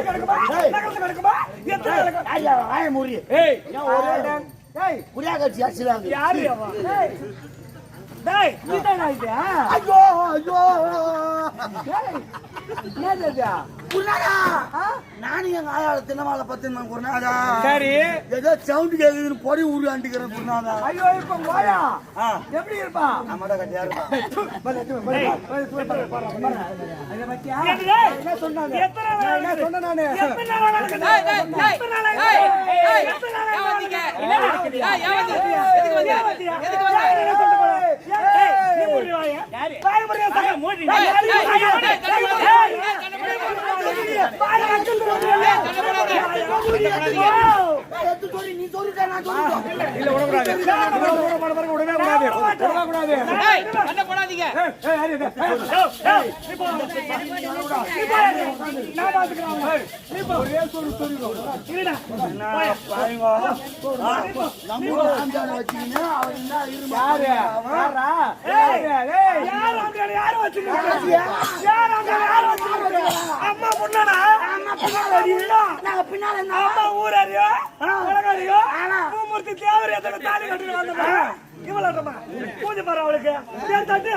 நடக்குமா எத்தனை நடக்கும் ஐயா ஆய முறி ஏய் டேய் புரியா கட்சி அசிலாங்க யாரு அவன் டேய் நீதானா இது ஐயோ ஐயோ டேய் என்னடா குருநாதா நானே எங்க ஆயால தினமால பத்தி நான் குருநாதா சரி ஏதோ சவுண்ட் கேக்குதுன்னு பொடி ஊருாண்டிக்கிறேன் குருநாதா ஐயோ இப்ப போயா எப்படி இருப்பா நம்மட கட்டியா இருப்பா அத பத்தியா என்ன சொன்னாங்க என்ன சொன்ன நானு எத்தனை நாளா நடக்குது எத்தனை நாளா எத்தனை நாளா வந்தீங்க என்ன நடக்குது எதுக்கு வந்தீங்க எதுக்கு வந்தீங்க என்ன சொல்லிட்டு போற ஏய் நீ மூடி வாயா யாரு வாய மூடி சக மூடி பாரு அஞ்சல் எது சொல்லி நீ சொல்லிட்ட நான் சொல்றேன் இல்ல உடக்கூடாது உடவே கூடாது ஏய் கண்ண போடாதீங்க ஏய் யாரு நீ போ நான் பாத்துக்கறேன் நீ போ ஒரே சொல்லு இருடா பாருங்க நம்ம ஆண்டான வச்சீங்க அவ என்ன யாரு யாரா ஏய் யார் ஆண்டான யார் வச்சீங்க யார் ஆண்டான யார் வச்சீங்க அம்மா முன்னடா அம்மா பின்னாடி நான் பின்னால அம்மா ஊரறியோ உலகறியோ மூமூர்த்தி தேவரி எத்தனை தாலி கட்டிட்டு வந்தமா இவளட்டமா பூஜை பாரு அவளுக்கு தேத்தாட்டு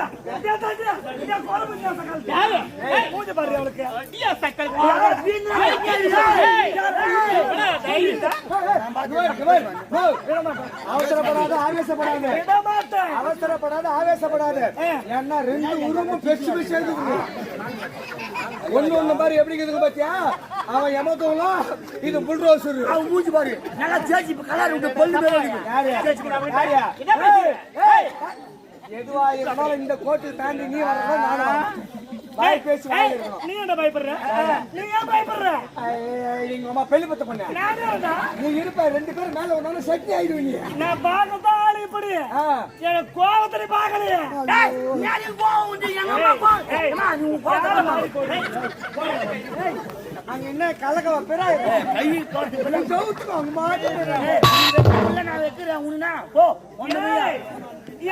இந்த கோலமு சக்கல் யாரு பூஜை பாரு அவளுக்கு அடியா சக்கல் அவசரப்படாத ஆவேசப்படாத என்ன ரெண்டு உருவமும் பெருசு பெருசு எழுதுங்க ஒண்ணு மாதிரி எப்படி இருக்குதுங்க பாத்தியா அவன் எமத்தோலாம் இது புல்ரோசர் அவன் மூஞ்சி பாரு நல்லா சேச்சி கலர் விட்டு பொல்லு மேல யாரு எதுவா இருந்தாலும் இந்த கோட்டு தாண்டி நீ வரணும் நானும் பாய் பேசி நீ என்ன பயப்படுற நீ ஏன் பயப்படுற நீங்க அம்மா பெல்லு பத்த பண்ண நீ இருப்ப ரெண்டு பேரும் மேல ஒண்ணு செட்டி ஆயிடுவீங்க நான் பாக்கதான் ஆளு இப்படி எனக்கு கோவத்துல பாக்கலையே டேய் நீ கோவம் உண்டு எங்க அம்மா அம்மா நீ கோவத்துல அங்க என்ன கலக்க வப்பறா கை காட்டு சவுத்துக்கு அங்க மாட்டேறேன் நான் வைக்கிறேன் உன்ன போ ஒண்ணு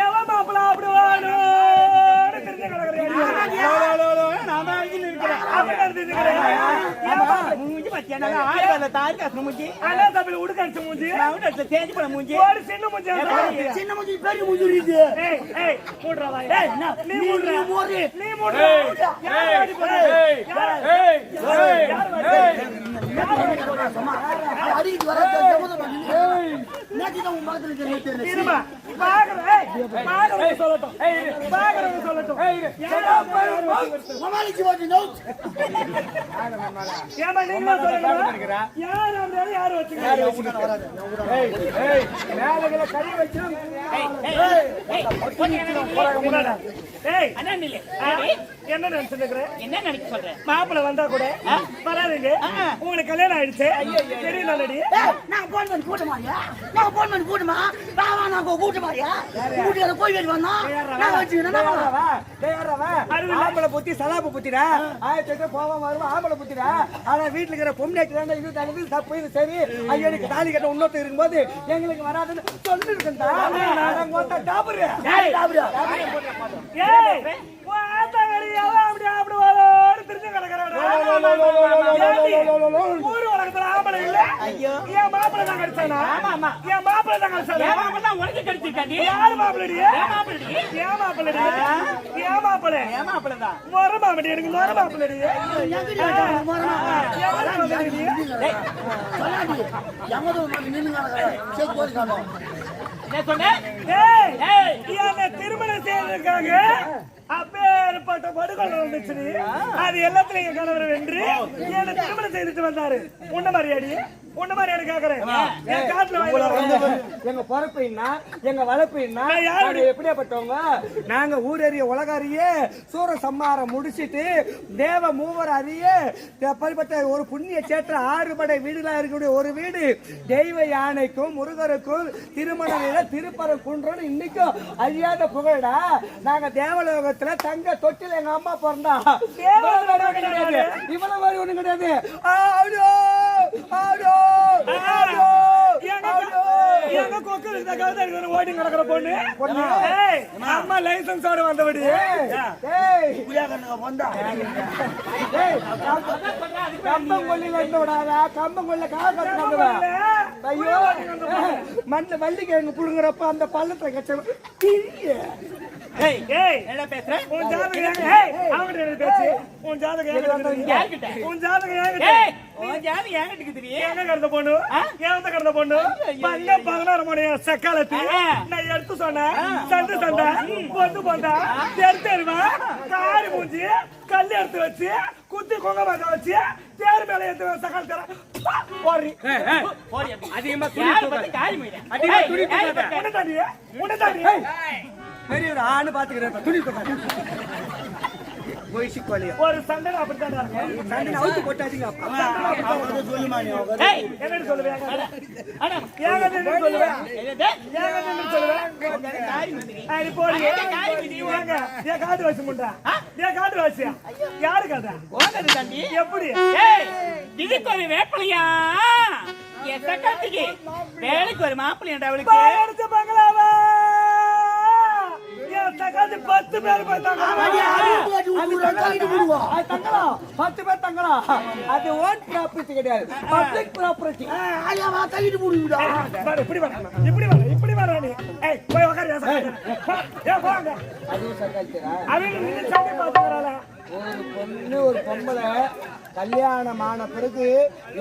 எவ மாப்ள அப்படி வாடு தெரிஞ்ச கலக்கறேன் நான் தான் இங்க இருக்கேன் அப்படி தெரிஞ்சுக்கிறேன் மூஞ்சி பச்சைனா ஆயிரல தாரி காசு மூஞ்சி அல தபில உடுக்கச்சு மூஞ்சி நான் உடச்ச தேஞ்சி போன மூஞ்சி ஒரு சின்ன மூஞ்சி பெரிய மூஞ்சி இருக்கு ஏய் மூடுறா வா ஏய் நீ மூடுற நீ மூடுற யார் வாடி போற அடி வர ஏய் நேத்தி தான் உங்க பக்கத்துல தெரியுது இருமா பாகற சொல்லட்டும் பாகற சொல்லட்டும் மமாலிக்கு வாடி நோ ஏமா நீங்க சொல்லுங்க யார் அந்த யார் வச்சிருக்காங்க வராது ஏய் மேலல கறி வச்சு ஏய் அண்ணா நில்ல என்ன நினைச்சிருக்கற என்ன நினைக்க சொல்ற மாப்பிள வந்தா கூட வராதீங்க உங்களுக்கு கல்யாணம் ஆயிடுச்சு தெரியலடி நான் போன் பண்ணி கூட்டமாரியா நான் போன் பண்ணி கூட்டமா வா நான் கூட்டமாரியா கூட்டில போய் வேடி வந்தா நான் வச்சினா வா டேயறவா ஆம்பள புத்தி சலாப்பு புத்திடா ஆயத்தே போவா வருவா ஆம்பள புத்திடா ஆனா வீட்ல இருக்கிற பொம்மைக்குறாங்க இது தனது தப்பு இது சரி ஐயனுக்கு தாலி கட்ட இன்னொருத்த இருக்கும்போது எங்களுக்கு வராதுன்னு சொல்லிருக்கேன்டா நான் போட்டா டாபர் ஏய் டாபர் ஏய் வாதகரியாவ அப்படி ஓடு திருஞ்ச கலக்கறாடா ஊரு உலகத்துல ஆம்பள இல்ல ஐயோ ஏன் மாப்பிள தான் கடிச்சானா ஆமா ஏன் மாப்பிள தான் கடிச்சானா ஏன் மாப்பிள தான் உனக்கு கடிச்சிட்டாடி யார் மாப்பிளடி ஏன் மாப்பிள தான் மொர மாப்பிளடி எனக்கு மொர மாப்பிளடி மொர மாப்பிளடி சொல்லாடி யமதோ நின்னு கலக்கறா செக் போய் காணோ என்ன சொன்னே ஏய் இவங்க திருமணம் செய்திருக்காங்க அப்பேற்பட்ட படுகொலை வந்துச்சு அது எல்லாத்துலயும் கணவர் வென்று என்ன திருமணம் செய்துட்டு வந்தாரு உன்ன மாதிரியாடி உன்ன மாதிரியாடி கேக்குறேன் என் காட்டுல எங்க பொறுப்பு என்ன எங்க வளர்ப்பு என்ன எப்படியாப்பட்டவங்க நாங்க ஊரறிய உலகறிய சூர சம்மாரம் முடிச்சிட்டு தேவ மூவர் அறிய பரிபட்ட ஒரு புண்ணிய சேற்ற 6 படை வீடுகளா இருக்கக்கூடிய ஒரு வீடு தெய்வ யானைக்கும் முருகருக்கும் திருமண திருப்பரங்குன்றம் இன்னைக்கும் அழியாத புகழடா நாங்க தேவலோகத்துல தங்க தொட்டில எங்க அம்மா பிறந்தா இவ்வளவு மாதிரி ஒண்ணு கிடையாது ஓடி நடக்கிற பொண்ணு அம்மா லைசன்ஸோட வந்தபடி கம்பங்கொல்லில இருந்து விடாத கம்பங்கொல்ல ஐயோ மண்ணு வள்ளிக்கிழங்கு புழுங்குறப்ப அந்த பள்ளத்தை கச்ச என்ன பேசுற உன் ஜாதகம் பேச்சு உன் ஜாதகம் உன் ஜாதகம் கடந்த பொண்ணு ஏன் கடந்த பொண்ணு 16 மணி சக்காலத்தி நான் எடுத்து சொன்னேன் சண்டை சண்டை பொண்ணு பொண்டா தெருவா காரி மூஞ்சி கல் எடுத்து வச்சு குத்தி கொங்க பாக்க வச்சு தேர் மேல எடுத்து சக்கால தர அதிகமா பெரிய ஒரு ஆணு பாத்துக்கிறேன் துணி ஒரு சண்டை அப்படித்தான் சண்டை அவுத்து போட்டாதீங்க என்னன்னு சொல்லுவேன் காடு வச்சு முண்டா காடு வச்சு யாரு கதை எப்படி இதுக்கு ஒரு வேப்பலையா வேலைக்கு ஒரு மாப்பிள்ளையா அவளுக்கு பங்களாவா 10 பேர் போயிட்டாங்க 10 பேர் தங்கலாம் அது ஓன் ப்ராப்பர்ட்டி கிடையாது பப்ளிக் ப்ராப்பர்ட்டி ஆயாவா தள்ளிட்டு போடுடா இப்படி வர நீ ஏய் போய் உட்காரு போங்க அது சர்க்காரியா அவங்க நின்னு சாமி பாத்துக்கறால ஒரு பொண்ணு ஒரு பொம்பளை கல்யாணமான பிறகு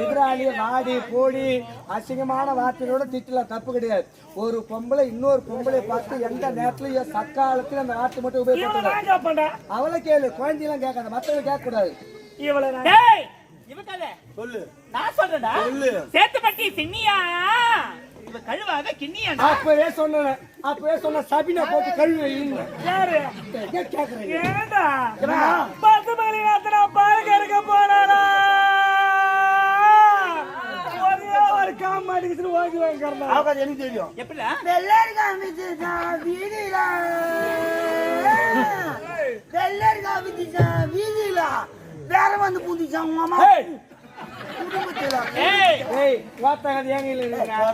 எதிராளிய வாடி போடி அசிங்கமான வார்த்தையோட திட்டலாம் தப்பு கிடையாது ஒரு பொம்பளை இன்னொரு பொம்பளை பார்த்து எந்த நேரத்துலயும் சக்காலத்துல அந்த வார்த்தை மட்டும் உபயோகப்படுத்த அவளை கேளு குழந்தையெல்லாம் கேட்காத மத்தவங்க கேட்க கூடாது சொல்லு நான் சொல்றேன்டா சேத்துப்பட்டி சின்னியா இவ கழுவாத கிண்ணியா அப்பவே சொன்ன சபினா போட்டு கழுவு யாரு ஏண்டா 10 மணி நேரத்துல பாருங்க இருக்க போனாரா ஒரே ஒரு காம் மாட்டிக்கிட்டு ஓடி வாங்கறனா அவங்களுக்கு எனக்கு தெரியும் எப்படிடா வெள்ளரி காமிச்சா வீதியில வேற வந்து புதிச்சாங்க மாமா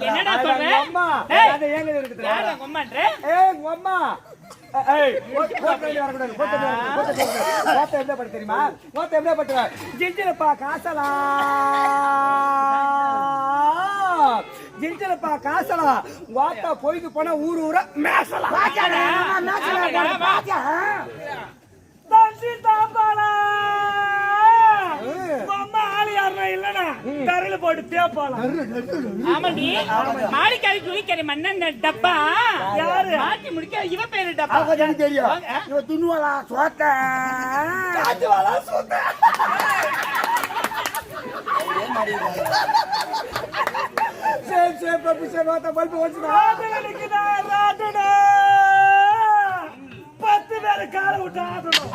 என்னடா சொல்ற அம்மா அது ஏங்க இருக்குது யாரா அம்மான்ற அம்மா தெரியுமா ஜிஞ்சலப்பா காசலா வாட்டா போயிட்டு போனா ஊரு ஊரா மேசலா தரையில போட்டு தேப்பாலாம் ஆமாடி மாடிக்காரி துணிக்கறி மண்ணன் டப்பா யாரு மாட்டி முடிக்க இவ பேரு டப்பா எனக்கு தெரியும் இவ துணுவலா சோத்த காத்துவலா சோத்த சரி பப்பு சேவாத பல்பு வச்சுடா நிக்குதா ராட்டடா 10 பேர் கால விட்டு ஆடணும்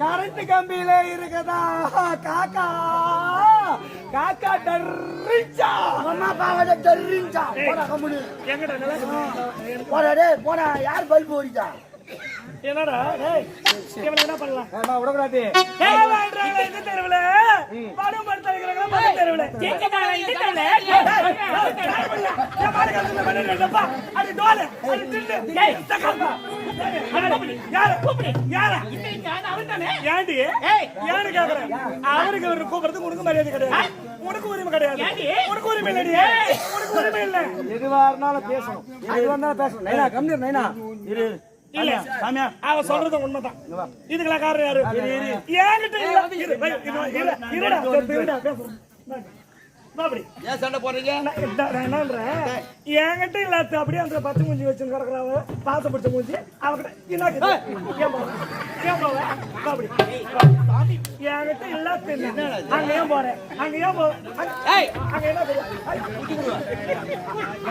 கரண்ட் கம்பியில இருக்குதா காக்கா காக்கா டர்ரிச்சா அம்மா பாவட டர்ரிச்சா போடா கம்பெனி போடா டேய் போடா யார் பல்பு ஓடிச்சா என்னடா டேய் இவனை என்ன பண்ணலாம் ஏமா விடக்கூடாது ஏய் வாங்கறாங்க இந்த தெருவுல பாடம் படுத்துறாங்க மத்த தெருவுல கேக்கடா இந்த தெருவுல ஏய் பாடகத்துல பண்ணறப்பா அது டோல அது திண்டு ஏய் தக்கம்பா யார இந்த நான் அவர்தானே ஏண்டி ஏன்னு கேக்குறேன் அவருக்கு ஒரு கூப்பிடுறதுக்கு உனக்கு மரியாதை கிடையாது உனக்கு உரிமை கிடையாது உனக்கு உரிமை இல்லடி உனக்கு உரிமை இல்ல எதுவா இருந்தாலும் பேசணும் எதுவா இருந்தாலும் பேசணும் நைனா கம்மியர் நைனா இரு இல்ல சாமியா அவ சொல்றது உண்மைதான் இதுக்கெல்லாம் காரணம் யாரு ஏன்கிட்ட இருடா பேசுறேன் பாபடி ஏன் சண்டை போடுறீங்க என்னன்றேன் என்கிட்ட இல்லாத அப்படியே அந்த 10 மூஞ்சி வச்சு கிடக்குறாங்க பாச பிடிச்ச மூஞ்சி அவகிட்ட என்ன பாபடி என்கிட்ட இல்லாத அங்க ஏன் போறேன் அங்க ஏன் அங்க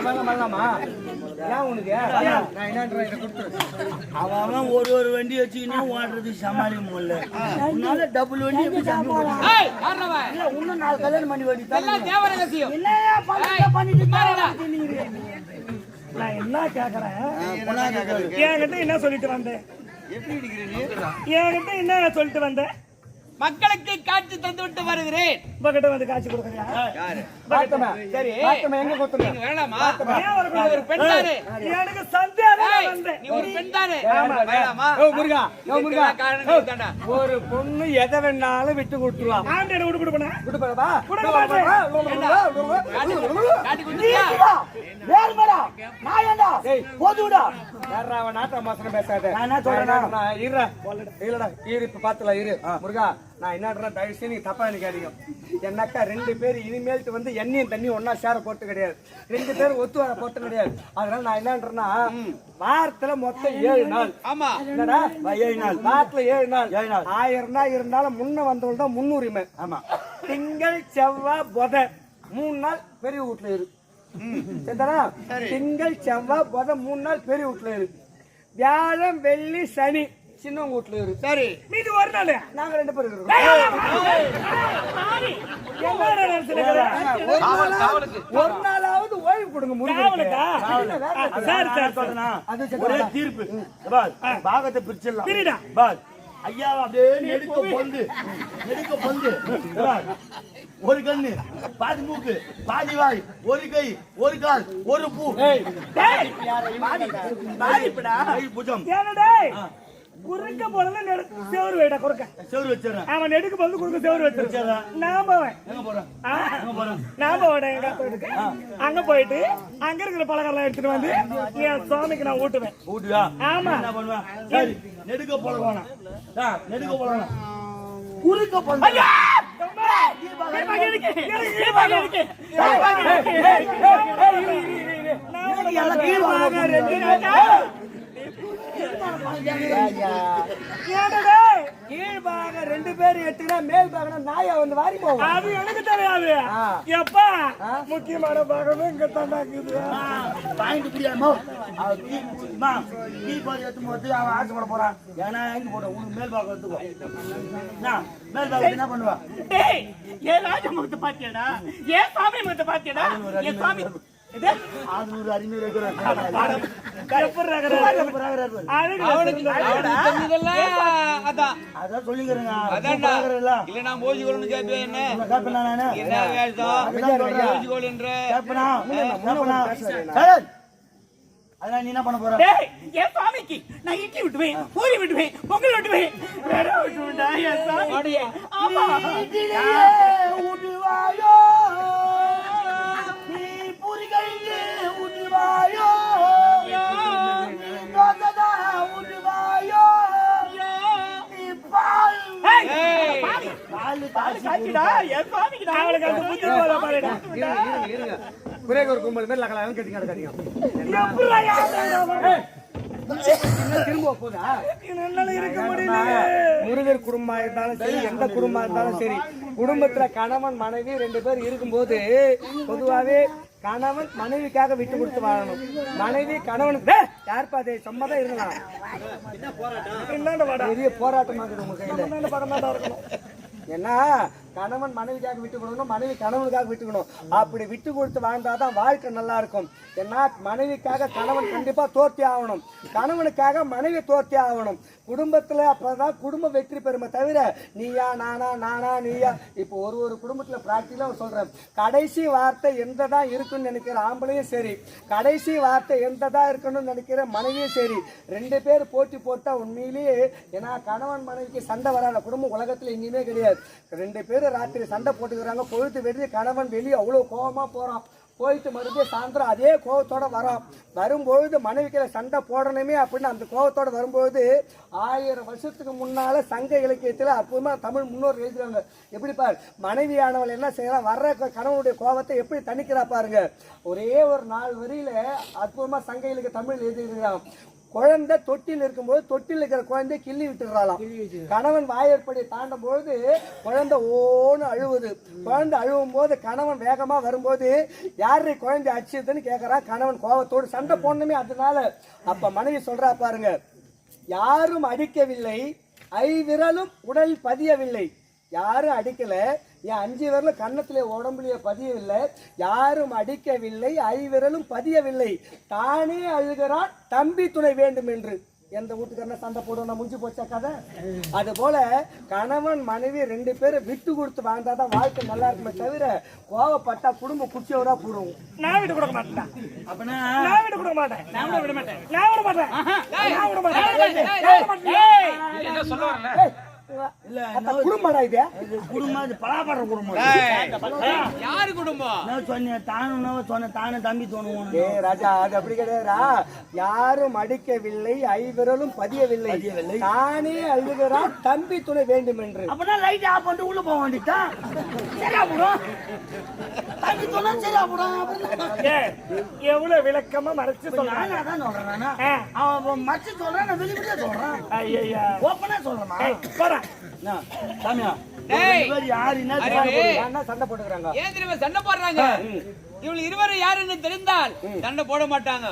என்ன பண்ணலாமா ஏன் உனக்கு நான் என்னன்றேன் இதை கொடுத்துரு அவன் ஒரு வண்டி வச்சுக்கினே ஓடுறது சமாளிக்க முடியல உன்னால டபுள் வண்டி எப்படி சமாளிக்க இன்னும் 4 கல்யாணம் பண்ணி வண்டி நான் என்ன கேக்குறேன் என்கிட்ட என்ன சொல்லிட்டு வந்தேன் என்கிட்ட என்ன சொல்லிட்டு வந்தேன் மக்களுக்கு காட்சி தந்து விட்டு வருகிறேன். உங்ககிட்ட வந்து காட்சி கொடுக்கறியா? சரி எங்க கொடுத்துருங்க நீங்க வேணாமா? ஏன் வரக்கூடாது? ஒரு பெண் தானே. எனக்கு சந்தேகம் வந்து நீ ஒரு பெண் தானே. ஆமா. வேணாமா? முருகா இதுக்கெல்லாம் காரணம் நீ தான்டா. ஒரு பொண்ணு எதை வேணாலும் விட்டு கொடுத்துருவான் ஆண்டை விட்டு கொடுப்பனா விட்டு போறவா கொடுக்க மாட்டேன். காட்டி கொடுத்தியா? வேறு மேடம் நான் ஏண்டா போதுடா நாட்டம் மாசனம் பேசாத நான் என்ன சொல்றேன்னா இல்லடா இரு இப்ப பாத்துல இரு முருகா நான் என்ன தயவு செய்து நீங்க தப்பா நினைக்காதீங்க என்னக்கா 2 பேர் இனிமேல்ட்டு வந்து எண்ணெயும் தண்ணி ஒன்னா சேர போட்டு கிடையாது 2 பேரும் ஒத்து வர போட்டு கிடையாது அதனால நான் என்னன்றேன்னா வாரத்துல மொத்தம் 7 நாள் ஆமா என்னடா 7 நாள் வாரத்துல 7 நாள் 1000 தான் இருந்தாலும் முன்ன வந்தவங்க தான் முன்னுரிமை ஆமா திங்கள் செவ்வாய் புதன் 3 நாள் பெரிய வீட்டுல இரு சரிதானா திங்கள் செவ்வாய் புதன் 3 நாள் பெரிய வீட்டுல இரு வியாழன் வெள்ளி சனி சின்னவங்க வீட்டுல இரு சரி மீது ஒரு நாள் நாங்க 2 பேரும் இருக்கோம் ஒரு நாளாவது ஓய்வு கொடுங்க காவலுக்கா? சரி, சரி, சொல்றேனா அது ஒரே தீர்ப்பு பாஸ் பாகத்தை பிரிச்சிடலாம் பிரிடா. பாஸ் ஐயா அப்படியே நெடுக்க பொந்து பாஸ். ஒரு கண்ணு பாதி மூக்கு பாதி வாய் ஒரு கை ஒரு கால் ஒரு பூ புஜம் ஏனடேய் குறுக்க போறல செவரு வைடா குறுக்க செவரு வச்சிடறேன் அவன் நெடுக்கு வந்து குறுக்க செவரு வச்சிருக்கான் நான் போவேன் எங்க போறேன் நான் போவேன் எங்க வீட்டுக்கு அங்க போயிட்டு அங்க இருக்கிற பலகாரம் எடுத்துட்டு வந்து என் சுவாமிக்கு நான் ஊட்டுவேன் ஊட்டுவா ஆமா என்ன பண்ணுவேன் சரி நெடுக்க போலாம் நெடுக்க போலாம் குறுக்க பொந்து கீழ்பாக 2 பேர் எட்டுனா மேல் பாகனா நாயா வந்து வாரி போவோம் அது எனக்கு தெரியாது எப்பா முக்கியமான பாகம் இங்க தான் பாயிண்ட் புரியாமோ அவன் ஆசைப்பட போறான் ஏன்னா எங்க போட உனக்கு மேல் பாகம் எடுத்துக்கோ மேல் பாகம் என்ன பண்ணுவா ஏன் ராஜமுகத்தை பாத்தியடா ஏன் சாமி முகத்தை பாத்தியடா என் சாமி அது அருமையை வைக்கிறேன் அதான் சொல்லிக்கிறேங்க இல்ல நான் மோஜி கோல்னு கேட்பேன் என்ன கேப்பனா நானு என்ன வேஷம் மோஜி கோல் என்ற கேப்பனா அதெல்லாம் நீ என்ன பண்ண போற என் சாமிக்கு நான் இட்லி விட்டுவேன் பூரி விட்டுவேன் பொங்கல் விட்டுவேன் வேற விட்டுவேன்டா என் சாமி ஆமா உடுவாயோ நீ பூரி கையிலே உடுவாயோ கோதடா உடுவாயோ நீ பால் காய்ச்சிடா என் சாமிக்கு அவளுக்கு அந்த புத்தி போல பாருடா இருங்க குரே ஒரு கும்பல் மேல லகலாம் கட்டி நடக்காதீங்க திரும்ப போதா என்னால இருக்க முடியல முருகர் குடும்பமா இருந்தாலும் சரி எந்த குடும்பமா இருந்தாலும் சரி குடும்பத்துல கணவன் மனைவி 2 பேர் இருக்கும்போது பொதுவாவே கணவன் மனைவிக்காக விட்டு கொடுத்து வாழணும் மனைவி கணவனுக்கு யார் பாதை சம்மதம் இருக்கலாம் பெரிய போராட்டமா இருக்குது உங்க கையில ஏன்னா கணவன் மனைவிக்காக விட்டு கொடுக்கணும் மனைவி கணவனுக்காக விட்டுக்கணும் அப்படி விட்டு கொடுத்து வாழ்ந்தாதான் வாழ்க்கை நல்லா இருக்கும் ஏன்னா மனைவிக்காக கணவன் கண்டிப்பா தோர்த்தி ஆகணும் கணவனுக்காக மனைவி தோர்த்தி ஆகணும் குடும்பத்துல அப்பதான் குடும்பம் வெற்றி பெறுமே தவிர நீயா நானா நீயா இப்போ ஒரு குடும்பத்துல பிராக்டிகலா சொல்றேன் கடைசி வார்த்தை எந்ததான் இருக்குன்னு நினைக்கிற ஆம்பளையும் சரி கடைசி வார்த்தை எந்ததான் இருக்கணும்னு நினைக்கிற மனைவியும் சரி 2 பேர் போட்டி போட்டா உண்மையிலேயே ஏன்னா கணவன் மனைவிக்கு சண்டை வராத குடும்பம் உலகத்துல எங்கேயுமே கிடையாது 2 பேர் ராத்திரி சண்டை போட்டுக்கிறாங்க பொழுது வெளியே கணவன் வெளியே அவ்வளவு கோபமா போறான் போயிட்டு மறுபடியும் சாயந்தரம் அதே கோபத்தோட வரோம் வரும்பொழுது மனைவிக்கிற சண்டை போடணுமே அப்படின்னு அந்த கோபத்தோட வரும்போது 1000 வருஷத்துக்கு முன்னால சங்க இலக்கியத்துல அற்புதமா தமிழ் முன்னோர் எழுதுறாங்க எப்படி பாரு மனைவியானவள் என்ன செய்யலாம் வர்ற கணவனுடைய கோபத்தை எப்படி தணிக்கிறா பாருங்க ஒரே ஒரு 4 வரியில அற்புதமா சங்க இலக்கிய தமிழ் எழுதிருக்கிறாங்க குழந்தை தொட்டில் இருக்கும்போது தொட்டில் இருக்கிற குழந்தைய கிள்ளி விட்டுறாளாம் கணவன் வாயற்படி தாண்டும் பொழுது குழந்தை ஓன்னு அழுவுது குழந்தை அழுவும் போது கணவன் வேகமா வரும்போது யாரு குழந்தை அடிச்சதுன்னு கேட்கறா கணவன் கோபத்தோடு சண்டை போடணுமே அதனால அப்ப மனைவி சொல்றா பாருங்க யாரும் அடிக்கவில்லை ஐவிரலும் உடல் பதியவில்லை யாரும் அடிக்கல என் 5 விரலும் கன்னத்திலே உடம்புலயே பதியவில்லை யாரும் அடிக்கவில்லை ஐவிரலும் பதியவில்லை தானே அழுகிறான் தம்பி துணை வேண்டும் என்று எந்த வீட்டுக்காரன சண்டை போடுவோம் முடிஞ்சு போச்சா கதை. அது போல கணவன் மனைவி 2 பேரும் விட்டு கொடுத்து வாழ்ந்தாதான் வாழ்க்கை நல்லா இருக்குமே தவிர கோவப்பட்டா குடும்பம் குச்சியோரா போடுவோம். நான் விட்டு கொடுக்க மாட்டேன். அப்பனா நான் விட்டு கொடுக்க மாட்டேன். நான் விட மாட்டேன். நான் விட மாட்டேன். நான் விட மாட்டேன். என்ன சொல்ல வரல? இல்ல குடும்படா இது குடும்பம், இது பலாப்பழ குடும்பம். யாரு குடும்பம்? நான் சொன்னேன் தானும் தம்பி தோணுவோம். ஏ ராஜா, அது அப்படி கிடையாதா? யாரும் அடிக்கவில்லை, ஐவிரலும் பதியவில்லை, தானே அழுகிறான் தம்பி துணை வேண்டும் என்று. அப்பனா லைட் ஆஃப் பண்ணிட்டு உள்ள போக வேண்டியதான். சரியா போடும். தம்பி துணை சரியா போடும். எவ்வளவு விளக்கமா மறைச்சு சொல்றாங்க. அதான் சொல்றேன் நானு. அவன் மறைச்சு சொல்றான், நான் வெளிப்படையா சொல்றேன். ஐயா ஓப்பனா சொல்றேன். போறேன் சாமியா யாரு என்ன சண்டை போட்டுக்கிறாங்க? ஏன் தெரியுமா சண்டை போடுறாங்க? இவங்க இருவரும் யாருன்னு தெரிந்தால் சண்டை போட மாட்டாங்க.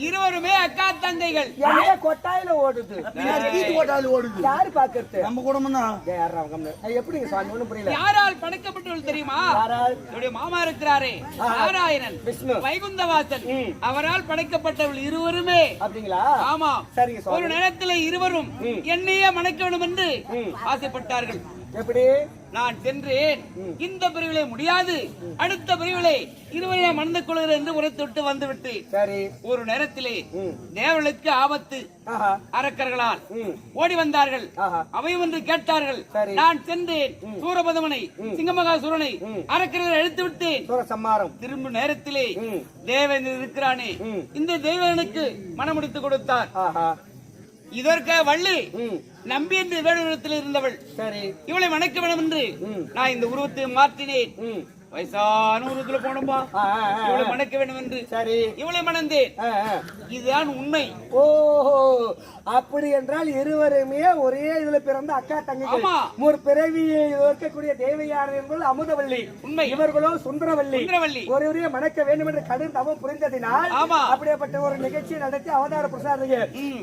இருவருமே அக்கா தங்கைகள். கொட்டாயில ஓடுது, கொட்டாயில ஓடுது. யாரு பாக்குறது? நம்ம குடும்பம் தான். எப்படிங்க சாமி ஒண்ணும் புரியல. யாரால் படைக்கப்பட்டவர்கள் தெரியுமா? என்னுடைய மாமா இருக்கிறாரே நாராயணன், விஷ்ணு, வைகுந்தவாசன், அவரால் படைக்கப்பட்டவர்கள் இருவருமே. அப்படிங்களா? ஆமா. சரிங்க. ஒரு நேரத்தில் இருவரும் என்னையே மணக்க வேண்டும் என்று ஆசைப்பட்டார்கள். எப்படி? நான் சென்றேன். இந்த பிரிவிலே முடியாது, அடுத்த பிரிவிலே இருவரை மணந்து கொள்கிறேன் என்று உரைத்துவிட்டு வந்து விட்டேன். சரி. ஒரு நேரத்திலே தேவர்களுக்கு ஆபத்து அரக்கர்களால் ஓடி வந்தார்கள். அவையும் என்று கேட்டார்கள். நான் சென்றேன். சூரபதமனை, சிங்கமகாசூரனை அரக்கர்களை அழித்து விட்டேன். திரும்ப நேரத்திலே தேவன் இருக்கிறானே, இந்த தேவனுக்கு மனமுடித்து கொடுத்தார். இதற்கு வள்ளி நம்பி என்று வேடத்தில் இருந்தவள். சரி. இவளை மணக்க வேண்டும் என்று நான் இந்த உருவத்தை மாற்றினேன். வயசான உருவத்துல போனோம்பா, இவளை மணக்க வேண்டும் என்று. சரி. இவளை மணந்தேன். இதுதான் உண்மை. ஓஹோ, அப்படி என்றால் இருவருமே ஒரே இதுல பிறந்த அக்கா தங்கைகள். ஒரு பிறவியை இருக்கக்கூடிய தேவையான என்பது அமுதவள்ளி. உண்மை. இவர்களோ சுந்தரவள்ளி. ஒருவரையே மணக்க வேண்டும் என்று கடும் தவம் புரிந்ததினால் அப்படிப்பட்ட ஒரு நிகழ்ச்சியை நடத்தி அவதார பிரசாரிக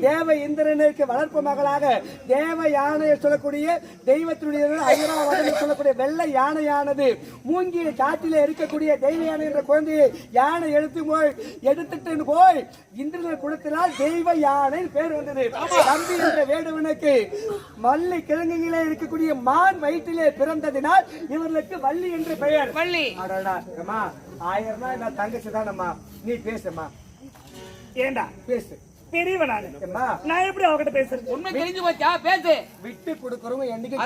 தேவ இந்திரனுக்கு வளர்ப்பு மகளாக தேவ யானை சொல்லக்கூடிய தெய்வத்தினுடைய ஐராவதனை சொல்லக்கூடிய வெள்ளை யானையானது மூங்கிய காட்டில இருக்கக்கூடிய தெய்வ யானை என்ற குழந்தையை யானை எடுத்துட்டு போய் இந்திரன் கொடுத்ததால் தெய்வ யானை பேர் வந்தது. தம்பி என்ற வேடுவனுக்கு வள்ளி கிழங்கிலே இருக்கக்கூடிய மான் வயிற்றிலே பிறந்ததினால் இவர்களுக்கு வள்ளி என்று பெயர். வள்ளி. அம்மா 1000 நான் தங்கச்சி தானம்மா, நீ பேசுமா. ஏண்டா பேசு. பெரியவனானு நான் எப்படி அவகிட்ட பேசுறது? உண்மை தெரிஞ்சு போச்சா? பேசு. விட்டு கொடுக்கறவங்க என்னைக்கு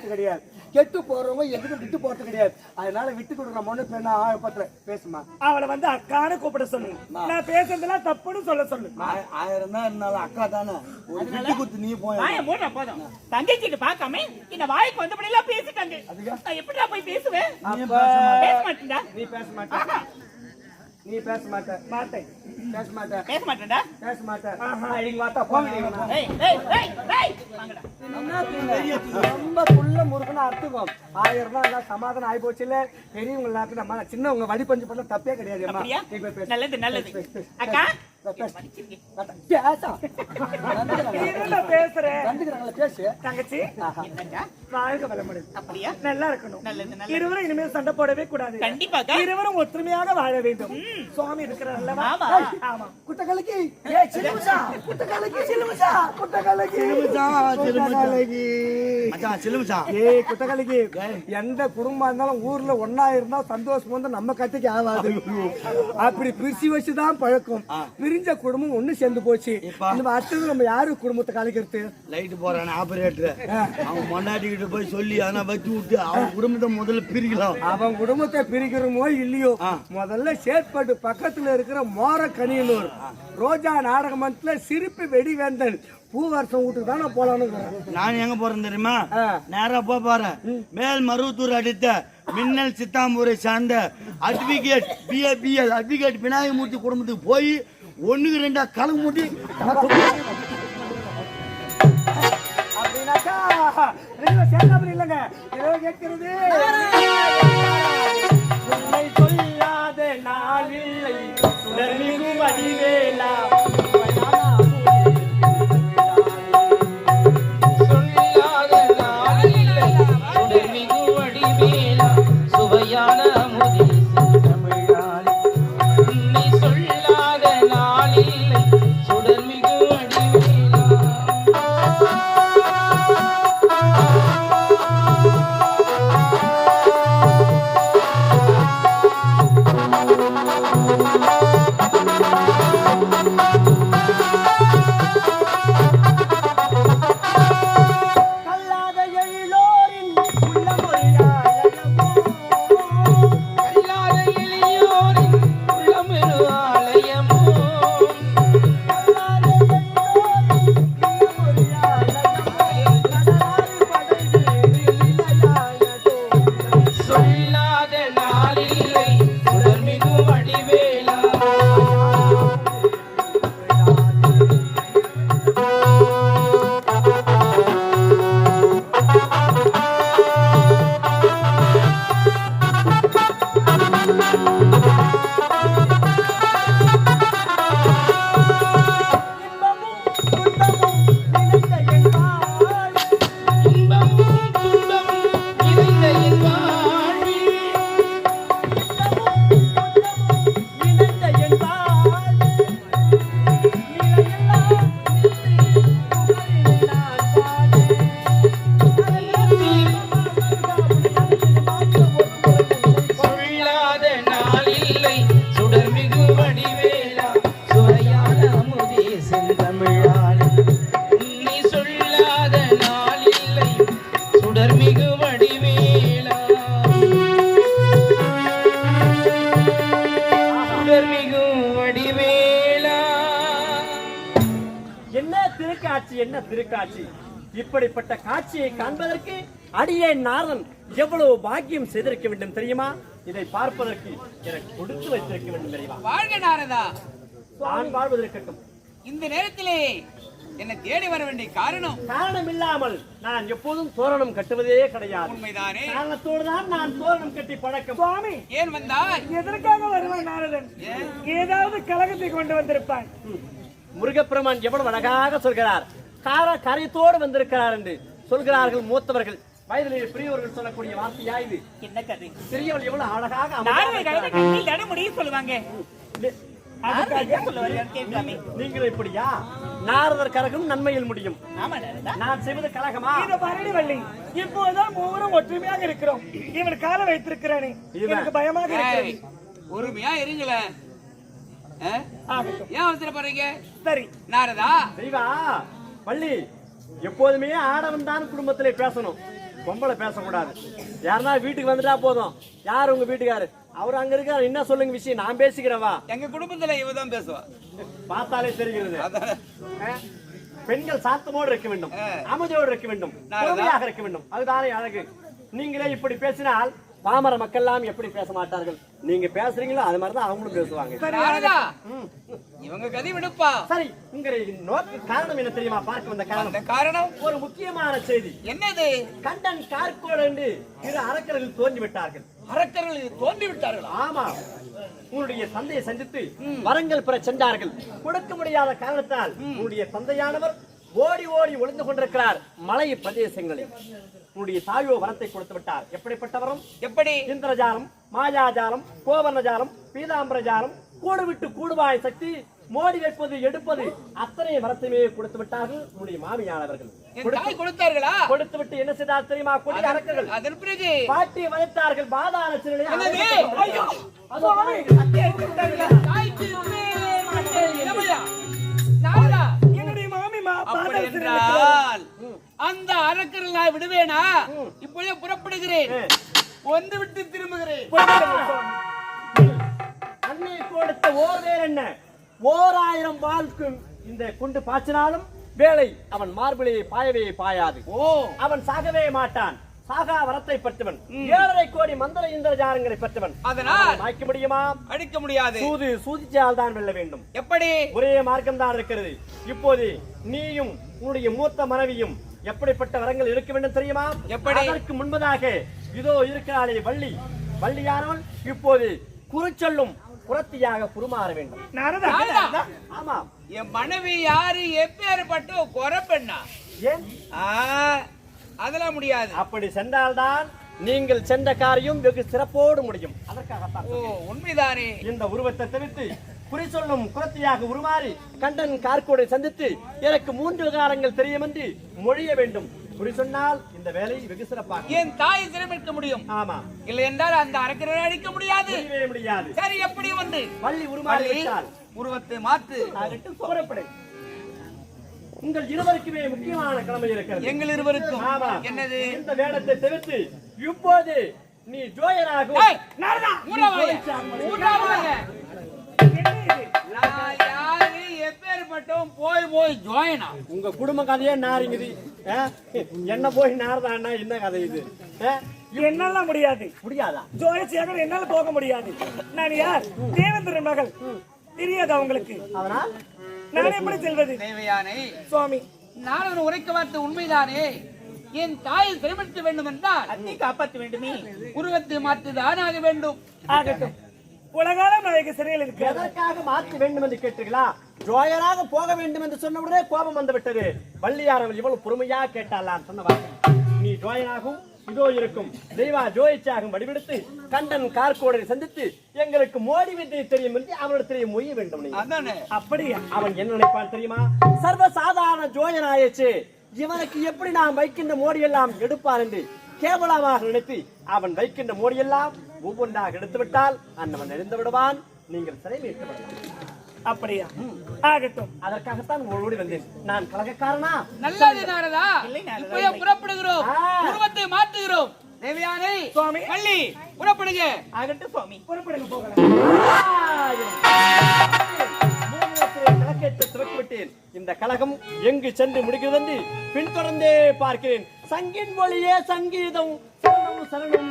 கிடையாது, கெட்டு போறவங்க எதுக்கும் விட்டு போறது கிடையாது. அதனால விட்டு கொடுக்குற மொண்ணு பெண்ணா ஆயப்பட்ட பேசுமா. அவளை வந்து அக்கான்னு கூப்பிட சொல்லு. நான் பேசுறதுலாம் தப்புன்னு சொல்ல சொல்லு. 1000 தான் இருந்தாலும் அக்கா தானே, ஒரு விட்டு கொடுத்து நீ போய் போதும். தங்கச்சிட்டு பார்க்காம இந்த வாய்க்கு வந்தபடி எல்லாம் பேசிட்டாங்க. நான் எப்படிடா போய் பேசுவேன்? பேச மாட்டேன்டா. நீ பேச மாட்டே. நீ பேச மாட்டே. மாட்டேன். பேச மாட்டே. பேச மாட்டேன்டா. பேச மாட்டேன். இங்க வாடா போங்க. வாங்கடா. ரொம்ப புள்ள முருகனா அர்த்தம். 1000 தான் சமாதானம் ஆயி போச்சு. இல்ல பெரியவங்க எல்லாருக்கும் நம்ம சின்னவங்க வடி பஞ்சு பண்ண தப்பே கிடையாது. நல்லது நல்லது. அக்கா தங்கச்சி வாழ்க வளமுடன். அப்படியா? நல்லா இருக்கணும். இருவரும் இனிமேல் சண்டை போடவே கூடாது. கண்டிப்பாக இருவரும் ஒற்றுமையாக வாழ வேண்டும். சுவாமி இருக்கிறார். ஆமா. குட்டகலக்கி எந்த குடும்பம் இருந்தாலும் ஊர்ல ஒன்னா இருந்தா சந்தோஷம் வந்து நம்ம கட்டைக்கு ஆகாது. அப்படி பிரிச்சு வச்சுதான் பழக்கம். பிரிஞ்ச குடும்பம் ஒண்ணு சேர்ந்து போச்சு. அடுத்தது நம்ம யாரு குடும்பத்தை கலைக்கிறது? லைட் போறான ஆபரேட்டர் அவன் மொண்டாட்டிக்கிட்ட போய் சொல்லி ஆனா வச்சு விட்டு அவன் குடும்பத்தை முதல்ல பிரிக்கலாம். அவன் குடும்பத்தை பிரிக்கிறோமோ இல்லையோ, முதல்ல சேட்பாட்டு பக்கத்துல இருக்கிற மோரக்கனியனூர் ரோஜா நாடக மன்றத்துல சிரிப்பு வெடிவேந்தன் பூவரசம் வீட்டுக்கு தான் நான் போலான்னு. நான் எங்க போறேன் தெரியுமா? நேரா போறேன். மேல் மருவத்தூர் அடுத்த மின்னல் சித்தாம்பூரை சார்ந்த அட்வொகேட் பிஏபிஎல் அட்வொகேட் விநாயகமூர்த்தி குடும்பத்துக்கு போய் 1க்கு 2 கலவு மூட்டி அப்படின்னாக்கா சேர்க்காம இல்லைங்க. ஏதோ கேட்கிறது சொல்லாத நாளில்லை சுடர்மிகு வடிவேலா. சுவையான முதி தமிழால் உன்னை சொல்லாத நாளில்லை சுடர்மிகு அடிவேலா. கல்லாத எழிலோரின் உள்ளமொழியாளமோ கல்லாத எளியோரின் உள்ளமிரு ஆலயமோ கல்லாத எழிலோரின் உள்ளமொழியாளமோ கடலாறு படைவீடு நிலையாயதோ சொல்லாத நாளில்லை சுடர்மிகு வடிவேலா இன்பமும் துன்பமும் நிறைந்த என் வாழ்வில் இன்பமும் துன்பமும் இணைந்த என் வாழ்வில் இன்பமும் துன்பமும் நிறைந்த என் வாழ்வில் சொல்லாத நாளில்லை சுடர்மிகு வடிவேலா சுவையான அமுதே செந்தமிழாளே நீ சொல்லாத நாளில்லை சுடர்மிகு வடிவேலா சுடர்மிகு வடிவேலா. என்ன திருக்காட்சி என்ன திருக்காட்சி இப்படிப்பட்ட காட்சியை காண்பதற்கு அடியேன் நாரன் எவ்வளவு பாக்கியம் செய்திருக்க வேண்டும் தெரியுமா? இதை பார்ப்பதற்கு எனக்கு கொடுத்து வைத்திருக்க வேண்டும் தெரியுமா? வாழ்க நாரதா. நான் வாழ்வதற்கட்டும் இந்த நேரத்திலே என்னை தேடி வர வேண்டிய காரணம் காரணம் இல்லாமல் நான் எப்போதும் தோரணம் கட்டுவதே கிடையாது. உண்மைதானே? காரணத்தோடு தான் நான் தோரணம் கட்டி பழக்கம். சுவாமி ஏன் வந்தாய்? எதற்காக வருவான் நாரதன்? ஏன்? ஏதாவது கலகத்தை கொண்டு வந்திருப்பான். முருகப்பெருமான் எவ்வளவு அழகாக சொல்கிறார். கரைத்தோடு வந்திருக்கிறார் என்று சொல்கிறார்கள் மூத்தவர்கள், வயதிலே பெரியவர்கள் சொல்லக்கூடிய வார்த்தையா இது? என்ன கதை? சிறியவள் எவ்வளவு அழகாக முடியும் சொல்லுவாங்க. நீங்கள் இப்படியா? நாரதர் கரகம் நன்மையில் முடியும். நான் செய்வது கலகமா? இந்த பரணி வள்ளி இப்போதான் மூவரும் ஒற்றுமையாக இருக்கிறோம். இவன் கால வைத்திருக்கிறானே எனக்கு பயமாக இருக்கிறது. பொறுமையா இருங்கள. ஆகட்டும். ஏன் அவசரப்படுறீங்க? சரி நாரதா, தெய்வா வள்ளி, எப்போதுமே ஆடவன் தான் குடும்பத்திலே பேசணும், பொம்பளை பேசக்கூடாது. யாருன்னா வீட்டுக்கு வந்துட்டா போதும். யார் உங்க வீட்டுக்காரு? அவர் அங்க இருக்காரு, என்ன சொல்லுங்க விஷயம், நான் பேசிக்கிறவா. எங்க குடும்பத்துல இவதான் பேசுவா. பார்த்தாலே தெரிகிறது. அதான். பெண்கள் சாத்தமோடு இருக்க வேண்டும், அமைதியோடு இருக்க வேண்டும், பொறுமையாக இருக்க வேண்டும். அதுதானே அழகு. நீங்களே இப்படி பேசினால் பாமர மக்கள் எல்லாம் எப்படி பேச மாட்டார்கள்? நீங்க பேசுறீங்களோ அது மாதிரிதான் அவங்களும் பேசுவாங்க. நாரதா, இவங்க கதை விடுப்பா. சரி, உங்களை நோக்கு காரணம் என்ன தெரியுமா? பார்க்க வந்த அந்த காரணம் காரணம் ஒரு முக்கியமான செய்தி. என்னது? கண்டன் கார்கோடு என்று இரு அரக்கர்கள் தோன்றி விட்டார்கள். அரக்கர்கள் தோன்றி விட்டார்களா? ஆமா, உன்னுடைய தந்தையை சந்தித்து வரங்கள் பெற சென்றார்கள். கொடுக்க முடியாத காரணத்தால் உன்னுடைய தந்தையானவர் ஓடி ஓடி ஒளிந்து கொண்டிருக்கிறார் மலை பிரதேசங்களில். உன்னுடைய தாயோ வரத்தை கொடுத்து விட்டார். எப்படிப்பட்ட வரம்? எப்படி? இந்திரஜாலம், மாயாஜாலம், கோவர்ணஜாலம், பீதாம்பரஜாலம், கூடு விட்டு கூடுவாய் சக்தி, மோடி வைப்பது எடுப்பது அத்தனை வரத்தையுமே கொடுத்து விட்டார்கள் உன்னுடைய மாமியானவர்கள். கொடுத்தார்களா? கொடுத்து விட்டு என்ன செய்தார் தெரியுமா? கொடி அரக்கர்கள் அதன் பிறகு பாட்டி வளைத்தார்கள். பாதாள சிறையிலே என்னுடைய மாமி அப்படி என்றால் அந்த அரக்கர்கள் நான் விடுவேனா? இப்பொழுது புறப்படுகிறேன், வந்து விட்டு திரும்புகிறேன். அன்னை கொடுத்த ஓர் வேர் என்ன? 1000 வாழ்க்கும் இந்த குண்டு பாய்ச்சினாலும் வேலை அவன் மார்பிளையை பாயவே பாயாது. அவன் சாகவே மாட்டான். சாகா வரத்தை பெற்றவன், 7.5 கோடி மந்திர இந்திரஜாலங்களை பெற்றவன். அதனால் மாய்க்க முடியுமா? அடிக்க முடியாது. சூதிச்சால் தான் வெல்ல வேண்டும். எப்படி? ஒரே மார்க்கம் தான் இருக்கிறது. இப்போது நீயும் உன்னுடைய மூத்த மனைவியும் எப்படிப்பட்ட வரங்கள் இருக்க வேண்டும் தெரியுமா? எப்படி? அதற்கு முன்பதாக இதோ இருக்கிறாளே வள்ளி, வள்ளியானவள் இப்போது குறிச்சொல்லும் புறத்தியாக குருமாற வேண்டும். ஆமா, என் மனைவி யாரு? எப்பேற்பட்ட குறை பெண்ணா? ஏன் அதெல்லாம் முடியாது. அப்படி சென்றால்தான் நீங்கள் சென்ற காரியம் வெகு சிறப்போடு முடியும். அதற்காகத்தான் உண்மைதானே. இந்த உருவத்தை தவிர்த்து குறி சொல்லும் குரத்தியாக உருமாறி கண்டன் கார்கோடை சந்தித்து எனக்கு 3 விகாரங்கள் தெரியும் என்று மொழிய வேண்டும். குறி சொன்னால் இந்த வேலை வெகு சிறப்பாக என் தாயை சிறைமிக்க முடியும். ஆமா, இல்லை என்றால் அந்த அரக்கரை அழிக்க முடியாது. முடியவே முடியாது. சரி, எப்படி வந்து பள்ளி உருமாறி விட்டால் உருவத்தை மாற்று. புறப்படு. உங்கள் இருவருக்குமே முக்கியமான கடமை இருக்கிறது. எங்கள் இருவருக்கும் ஆமா. என்னது? இந்த வேடத்தை தவிர்த்து இப்போது நீ ஜோயராகும். ஏய், ஊராவாய. நான் யாரு, எப்பேற்பட்டவன், போய் ஜோயனா? உங்க குடும்ப கதையே நாரிங்குது. என்ன போய் நாரதான்னா என்ன கதை இது? என்னால முடியாது. முடியாதா? ஜோதிச்சியாக என்னால போக முடியாது. நான் யார்? தேவேந்திரன் மகள். தெரியாதா உங்களுக்கு? அதனால் நான் எப்படி செல்வது? தேவையானே சுவாமி, நாரதன் உரைக்க வார்த்தை உண்மைதானே. என் தாயை சிறைப்படுத்த வேண்டும் என்றால் நீ காப்பாற்ற வேண்டுமே. உருவத்தை மாற்றுதான் ஆக வேண்டும். ஆகட்டும். உலகாலம் நாயக சிறையில் இருக்கு. எதற்காக மாற்ற வேண்டும் என்று கேட்டீர்களா? ஜோயராக போக வேண்டும் என்று சொன்ன உடனே கோபம் வந்து விட்டது. வள்ளியாரவள் இவ்வளவு பொறுமையா கேட்டாலாம் சொன்ன வார்த்தை. நீ ஜோயனாகும், இதோ இருக்கும் தெய்வா ஜோயிச்சாகும் வடிவெடுத்து கண்டன் கார்கோடரை சந்தித்து எங்களுக்கு மோடி வித்தை தெரியும் என்று அவனிடத்திலே மொய்ய வேண்டும். அதானே? அப்படியா? அவன் என்ன நினைப்பான் தெரியுமா? சர்வசாதாரண ஜோயனாயிற்று, இவனுக்கு எப்படி நாம் வைக்கின்ற மோடி எல்லாம் எடுப்பார் என்று கேவலமாக நினைத்து அவன் வைக்கின்ற மோடி எல்லாம் ஒவ்வொன்றாக எடுத்து விட்டால் அன்னவன் எழுந்து விடுவான். நீங்கள் சிறை மீட்கப்படலாம். அப்படியா? ஆகட்டும். அதற்காகத்தான் ஓடி வந்தேன். நான் கலகக்காரனா? நல்லது நாரதா. இப்போயே புறப்படுகிறோம். உருவத்தை மாற்றுகிறோம். தேவையானே சுவாமி, பள்ளி புறப்படுங்க. ஆகட்டும் சுவாமி. புறப்படுங்க, போகலாம். கலக்கத்தை துவக்கிவிட்டேன். இந்த கலகம் எங்கு சென்று முடிகிறது என்று பின்தொடர்ந்தே பார்க்கிறேன். சங்கின் மொழியே சங்கீதம் சரணம் சரணம்